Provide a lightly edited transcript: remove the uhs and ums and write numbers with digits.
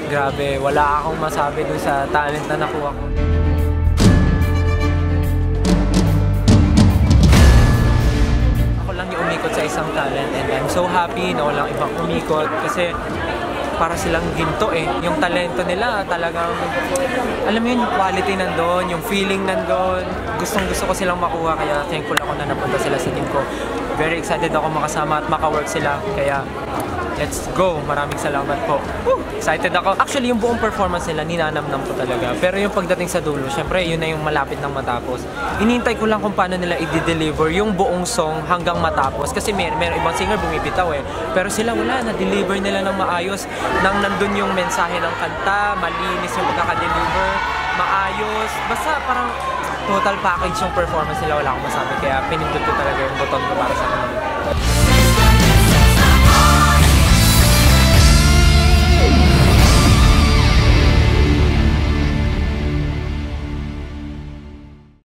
Grabe, wala akong masabi dun sa talent na nakuha ko. Ako lang yung umikot sa isang talent and I'm so happy na walang ibang umikot kasi para silang ginto eh. Yung talento nila talagang, alam mo yun, yung quality nandun, yung feeling nandun. Gustong gusto ko silang makuha kaya thankful ako na napunta sila sa team ko. Very excited ako makasama at makawork sila kaya let's go! Maraming salamat po. Woo! Excited ako. Actually, yung buong performance nila, ninanamnam ko talaga. Pero yung pagdating sa dulo, syempre, yun na yung malapit ng matapos. Inintay ko lang kung paano nila i-deliver yung buong song hanggang matapos. Kasi may ibang singer bumibitaw eh. Pero sila wala, na-deliver nila ng maayos. Nang nandun yung mensahe ng kanta, malinis yung pagkaka-deliver, maayos. Basta parang total package yung performance nila, wala akong masabi. Kaya pinindot ko talaga yung button ko para sa kanila.